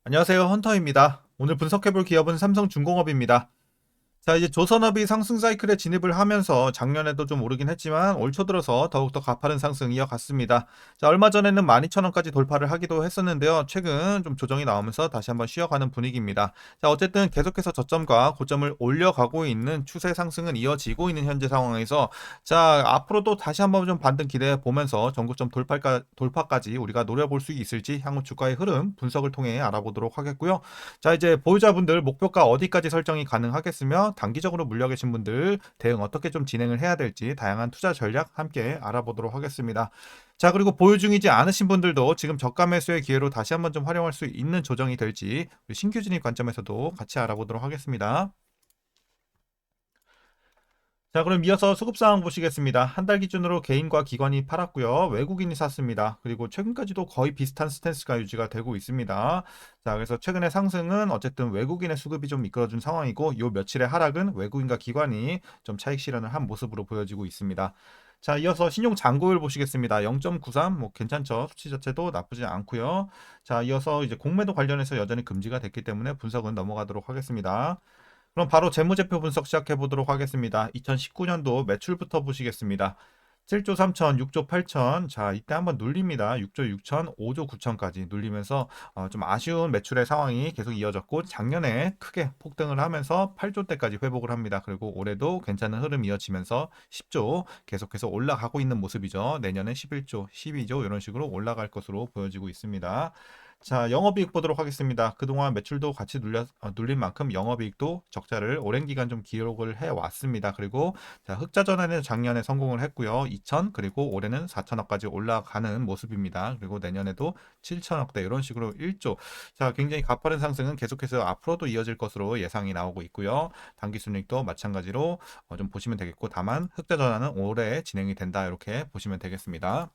안녕하세요. 헌터입니다. 오늘 분석해볼 기업은 삼성중공업입니다. 자, 이제 조선업이 상승 사이클에 진입을 하면서 작년에도 좀 오르긴 했지만 올 초 들어서 더욱더 가파른 상승 이어갔습니다. 자, 얼마 전에는 12,000원까지 돌파를 하기도 했었는데요. 최근 좀 조정이 나오면서 다시 한번 쉬어가는 분위기입니다. 자, 어쨌든 계속해서 저점과 고점을 올려가고 있는 추세 상승은 이어지고 있는 현재 상황에서 자, 앞으로도 다시 한번 좀 반등 기대해 보면서 전고점 돌파까지 우리가 노려볼 수 있을지 향후 주가의 흐름 분석을 통해 알아보도록 하겠고요. 자, 이제 보유자분들 목표가 어디까지 설정이 가능하겠으며 단기적으로 물려 계신 분들 대응 어떻게 좀 진행을 해야 될지 다양한 투자 전략 함께 알아보도록 하겠습니다. 자, 그리고 보유 중이지 않으신 분들도 지금 저가 매수의 기회로 다시 한번 좀 활용할 수 있는 조정이 될지 우리 신규 진입 관점에서도 같이 알아보도록 하겠습니다. 자, 그럼 이어서 수급 상황 보시겠습니다. 한 달 기준으로 개인과 기관이 팔았고요. 외국인이 샀습니다. 그리고 최근까지도 거의 비슷한 스탠스가 유지가 되고 있습니다. 자, 그래서 최근의 상승은 어쨌든 외국인의 수급이 좀 이끌어준 상황이고 요 며칠의 하락은 외국인과 기관이 좀 차익 실현을 한 모습으로 보여지고 있습니다. 자, 이어서 신용 잔고율 보시겠습니다. 0.93, 뭐 괜찮죠. 수치 자체도 나쁘지 않고요. 자, 이어서 이제 공매도 관련해서 여전히 금지가 됐기 때문에 분석은 넘어가도록 하겠습니다. 그럼 바로 재무제표 분석 시작해 보도록 하겠습니다. 2019년도 매출부터 보시겠습니다. 7조 3천, 6조 8천. 자, 이때 한번 눌립니다. 6조 6천, 5조 9천까지 눌리면서 좀 아쉬운 매출의 상황이 계속 이어졌고 작년에 크게 폭등을 하면서 8조 대까지 회복을 합니다. 그리고 올해도 괜찮은 흐름 이어지면서 10조 계속해서 올라가고 있는 모습이죠. 내년에 11조, 12조 이런 식으로 올라갈 것으로 보여지고 있습니다. 자, 영업이익 보도록 하겠습니다. 그동안 매출도 같이 눌린 만큼 영업이익도 적자를 오랜 기간 좀 기록을 해 왔습니다. 그리고 자, 흑자 전환에는 작년에 성공을 했고요. 2천 그리고 올해는 4천억까지 올라가는 모습입니다. 그리고 내년에도 7천억대 이런 식으로 1조. 자, 굉장히 가파른 상승은 계속해서 앞으로도 이어질 것으로 예상이 나오고 있고요. 당기 순이익도 마찬가지로 좀 보시면 되겠고 다만 흑자 전환은 올해 진행이 된다 이렇게 보시면 되겠습니다.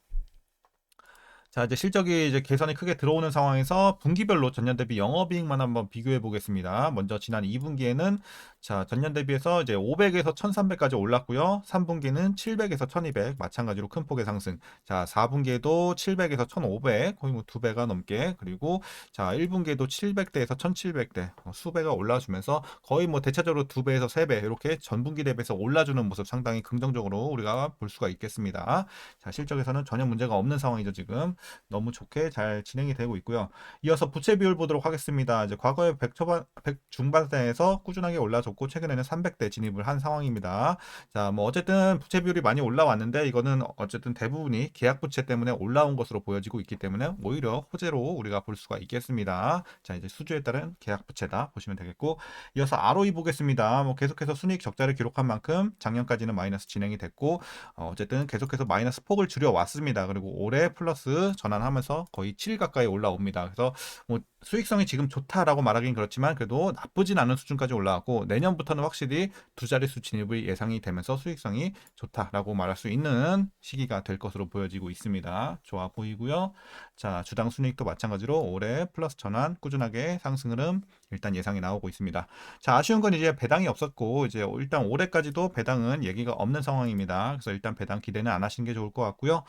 자, 이제 실적이 이제 개선이 크게 들어오는 상황에서 분기별로 전년 대비 영업이익만 한번 비교해 보겠습니다. 먼저 지난 2분기에는 자, 전년 대비해서 이제 500에서 1300까지 올랐고요. 3분기는 700에서 1200 마찬가지로 큰 폭의 상승. 자, 4분기에도 700에서 1500 거의 뭐 두 배가 넘게 그리고 자, 1분기에도 700대에서 1700대 수배가 올라주면서 거의 뭐 대체적으로 두 배에서 세 배 이렇게 전분기 대비해서 올라주는 모습 상당히 긍정적으로 우리가 볼 수가 있겠습니다. 자, 실적에서는 전혀 문제가 없는 상황이죠, 지금. 너무 좋게 잘 진행이 되고 있고요. 이어서 부채 비율 보도록 하겠습니다. 이제 과거에 100 초반, 100 중반대에서 꾸준하게 올라줬고 최근에는 300대 진입을 한 상황입니다. 자, 뭐 어쨌든 부채 비율이 많이 올라왔는데 이거는 어쨌든 대부분이 계약 부채 때문에 올라온 것으로 보여지고 있기 때문에 오히려 호재로 우리가 볼 수가 있겠습니다. 자, 이제 수주에 따른 계약 부채다 보시면 되겠고 이어서 ROE 보겠습니다. 뭐 계속해서 순이익 적자를 기록한 만큼 작년까지는 마이너스 진행이 됐고 어쨌든 계속해서 마이너스 폭을 줄여왔습니다. 그리고 올해 플러스 전환하면서 거의 7 가까이 올라옵니다. 그래서 뭐 수익성이 지금 좋다라고 말하긴 그렇지만 그래도 나쁘진 않은 수준까지 올라왔고 내년부터는 확실히 두 자릿수 진입이 예상이 되면서 수익성이 좋다라고 말할 수 있는 시기가 될 것으로 보여지고 있습니다. 좋아 보이고요. 자, 주당 순이익도 마찬가지로 올해 플러스 전환 꾸준하게 상승 흐름 일단 예상이 나오고 있습니다. 자, 아쉬운 건 이제 배당이 없었고 이제 일단 올해까지도 배당은 얘기가 없는 상황입니다. 그래서 일단 배당 기대는 안 하시는 게 좋을 것 같고요.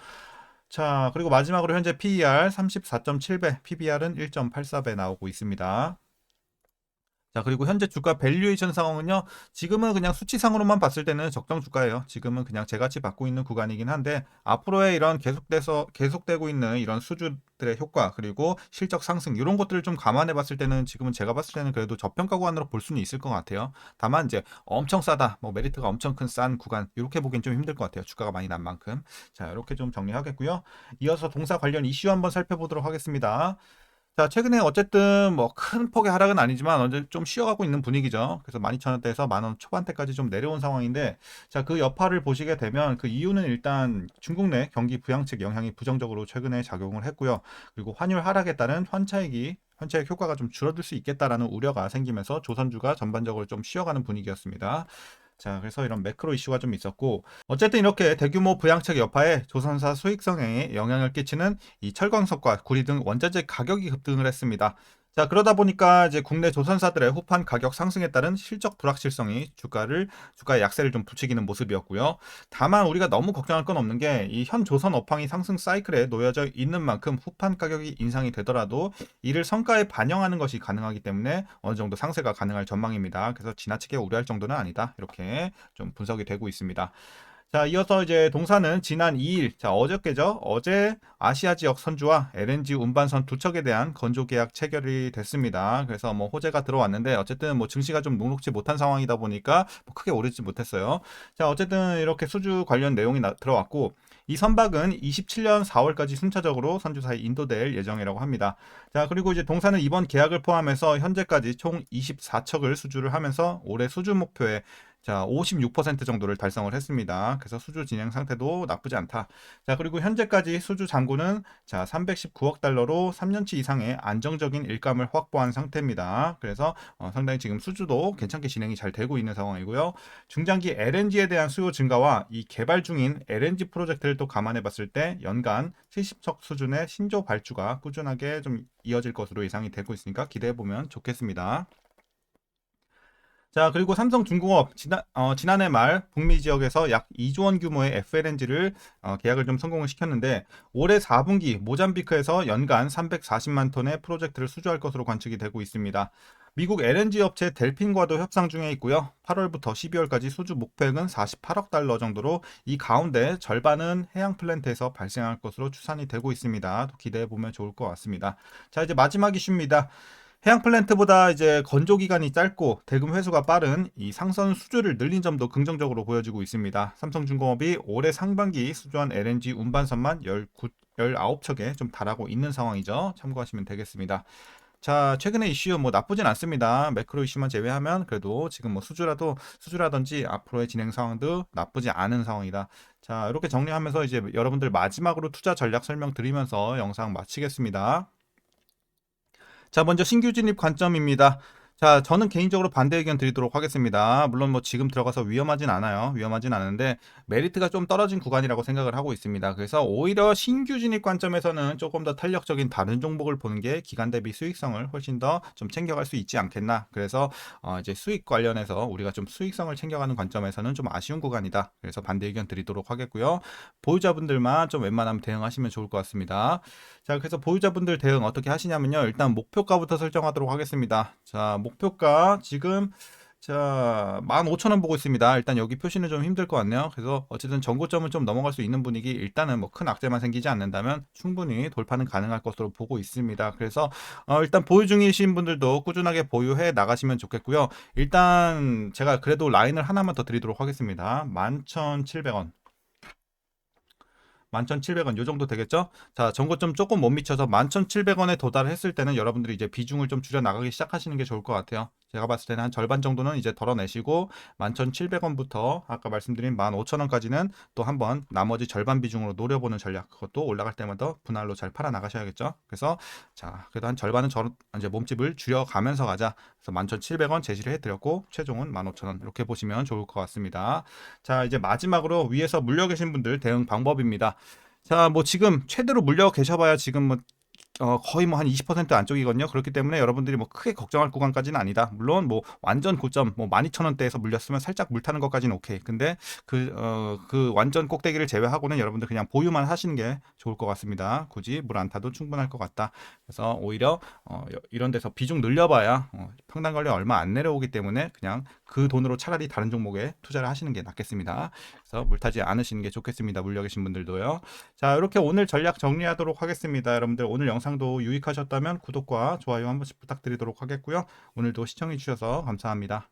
자, 그리고 마지막으로 현재 PER 34.7배, PBR은 1.84배 나오고 있습니다. 자, 그리고 현재 주가 밸류에이션 상황은요. 지금은 그냥 수치상으로만 봤을 때는 적정 주가예요. 지금은 그냥 제가치 받고 있는 구간이긴 한데 앞으로의 이런 계속되고 있는 이런 수주들의 효과 그리고 실적 상승 이런 것들을 좀 감안해 봤을 때는 지금은 제가 봤을 때는 그래도 저평가 구간으로 볼 수는 있을 것 같아요. 다만 이제 엄청 싸다, 뭐 메리트가 엄청 큰 싼 구간 이렇게 보기엔 좀 힘들 것 같아요. 주가가 많이 난 만큼. 자, 이렇게 좀 정리하겠고요. 이어서 동사 관련 이슈 한번 살펴보도록 하겠습니다. 자, 최근에 어쨌든 뭐 큰 폭의 하락은 아니지만 언제 좀 쉬어가고 있는 분위기죠. 그래서 12,000원대에서 10,000원 초반대까지 좀 내려온 상황인데, 자, 그 여파를 보시게 되면 그 이유는 일단 중국 내 경기 부양책 영향이 부정적으로 최근에 작용을 했고요. 그리고 환율 하락에 따른 환차익 효과가 좀 줄어들 수 있겠다라는 우려가 생기면서 조선주가 전반적으로 좀 쉬어가는 분위기였습니다. 자, 그래서 이런 매크로 이슈가 좀 있었고, 어쨌든 이렇게 대규모 부양책 여파에 조선사 수익성에 영향을 끼치는 이 철광석과 구리 등 원자재 가격이 급등을 했습니다. 자, 그러다 보니까 이제 국내 조선사들의 후판 가격 상승에 따른 실적 불확실성이 주가에 약세를 좀 부추기는 모습이었고요. 다만 우리가 너무 걱정할 건 없는 게 이 현 조선 업황이 상승 사이클에 놓여져 있는 만큼 후판 가격이 인상이 되더라도 이를 성과에 반영하는 것이 가능하기 때문에 어느 정도 상세가 가능할 전망입니다. 그래서 지나치게 우려할 정도는 아니다. 이렇게 좀 분석이 되고 있습니다. 자, 이어서 이제 동사는 지난 2일, 자, 어저께죠. 어제 아시아 지역 선주와 LNG 운반선 두 척에 대한 건조 계약 체결이 됐습니다. 그래서 뭐 호재가 들어왔는데 어쨌든 뭐 증시가 좀 녹록지 못한 상황이다 보니까 뭐 크게 오르지 못했어요. 자, 어쨌든 이렇게 수주 관련 내용이 들어왔고 이 선박은 27년 4월까지 순차적으로 선주사에 인도될 예정이라고 합니다. 자, 그리고 이제 동사는 이번 계약을 포함해서 현재까지 총 24척을 수주를 하면서 올해 수주 목표에 자, 56% 정도를 달성을 했습니다. 그래서 수주 진행 상태도 나쁘지 않다. 자, 그리고 현재까지 수주 잔고는 자, 319억 달러로 3년치 이상의 안정적인 일감을 확보한 상태입니다. 그래서 상당히 지금 수주도 괜찮게 진행이 잘 되고 있는 상황이고요. 중장기 LNG에 대한 수요 증가와 이 개발 중인 LNG 프로젝트를 또 감안해 봤을 때 연간 70척 수준의 신조 발주가 꾸준하게 좀 이어질 것으로 예상이 되고 있으니까 기대해 보면 좋겠습니다. 자, 그리고 삼성중공업 지난해 말 북미 지역에서 약 2조 원 규모의 FLNG를 계약을 좀 성공을 시켰는데 올해 4분기 모잠비크에서 연간 340만 톤의 프로젝트를 수주할 것으로 관측이 되고 있습니다. 미국 LNG 업체 델핀과도 협상 중에 있고요. 8월부터 12월까지 수주 목표액은 48억 달러 정도로 이 가운데 절반은 해양 플랜트에서 발생할 것으로 추산이 되고 있습니다. 기대해 보면 좋을 것 같습니다. 자, 이제 마지막 이슈입니다. 해양 플랜트보다 이제 건조 기간이 짧고 대금 회수가 빠른 이 상선 수주를 늘린 점도 긍정적으로 보여지고 있습니다. 삼성중공업이 올해 상반기 수주한 LNG 운반선만 19척에 좀 달하고 있는 상황이죠. 참고하시면 되겠습니다. 자, 최근의 이슈 뭐 나쁘진 않습니다. 매크로 이슈만 제외하면 그래도 지금 뭐 수주라든지 앞으로의 진행 상황도 나쁘지 않은 상황이다. 자, 이렇게 정리하면서 이제 여러분들 마지막으로 투자 전략 설명드리면서 영상 마치겠습니다. 자, 먼저 신규 진입 관점입니다. 자, 저는 개인적으로 반대 의견 드리도록 하겠습니다. 물론 뭐 지금 들어가서 위험하진 않아요. 위험하진 않은데 메리트가 좀 떨어진 구간이라고 생각을 하고 있습니다. 그래서 오히려 신규 진입 관점에서는 조금 더 탄력적인 다른 종목을 보는 게 기간 대비 수익성을 훨씬 더 좀 챙겨갈 수 있지 않겠나. 그래서 이제 수익 관련해서 우리가 좀 수익성을 챙겨가는 관점에서는 좀 아쉬운 구간이다. 그래서 반대 의견 드리도록 하겠고요. 보유자분들만 좀 웬만하면 대응하시면 좋을 것 같습니다. 자, 그래서 보유자분들 대응 어떻게 하시냐면요. 일단 목표가부터 설정하도록 하겠습니다. 자, 목표가 지금 자, 15,000원 보고 있습니다. 일단 여기 표시는 좀 힘들 것 같네요. 그래서 어쨌든 전고점은 좀 넘어갈 수 있는 분위기, 일단은 뭐 큰 악재만 생기지 않는다면 충분히 돌파는 가능할 것으로 보고 있습니다. 그래서 일단 보유 중이신 분들도 꾸준하게 보유해 나가시면 좋겠고요. 일단 제가 그래도 라인을 하나만 더 드리도록 하겠습니다. 11,700원. 11,700원 요 정도 되겠죠? 자, 전고점 조금 못 미쳐서 11,700원에 도달했을 때는 여러분들이 이제 비중을 좀 줄여 나가기 시작하시는 게 좋을 것 같아요. 제가 봤을 때는 한 절반 정도는 이제 덜어내시고 11,700원부터 아까 말씀드린 15,000원까지는 또 한번 나머지 절반 비중으로 노려보는 전략, 그것도 올라갈 때마다 분할로 잘 팔아 나가셔야겠죠. 그래서 자, 그래도 한 절반은 이제 몸집을 줄여가면서 가자. 그래서 11,700원 제시를 해드렸고 최종은 15,000원 이렇게 보시면 좋을 것 같습니다. 자, 이제 마지막으로 위에서 물려 계신 분들 대응 방법입니다. 자, 뭐 지금 최대로 물려 계셔봐야 지금 뭐 거의 뭐 한 20% 안쪽이거든요. 그렇기 때문에 여러분들이 뭐 크게 걱정할 구간까지는 아니다. 물론 뭐 완전 고점 뭐 12,000원대에서 물렸으면 살짝 물 타는 것까지는 오케이. 근데 그 완전 꼭대기를 제외하고는 여러분들 그냥 보유만 하시는 게 좋을 것 같습니다. 굳이 물 안 타도 충분할 것 같다. 그래서 오히려 이런 데서 비중 늘려봐야 평단 관리 얼마 안 내려오기 때문에 그냥 그 돈으로 차라리 다른 종목에 투자를 하시는 게 낫겠습니다. 그래서 물 타지 않으시는 게 좋겠습니다. 물려 계신 분들도요. 자, 이렇게 오늘 전략 정리하도록 하겠습니다. 여러분들 오늘 영상도 유익하셨다면 구독과 좋아요 한 번씩 부탁드리도록 하겠고요. 오늘도 시청해 주셔서 감사합니다.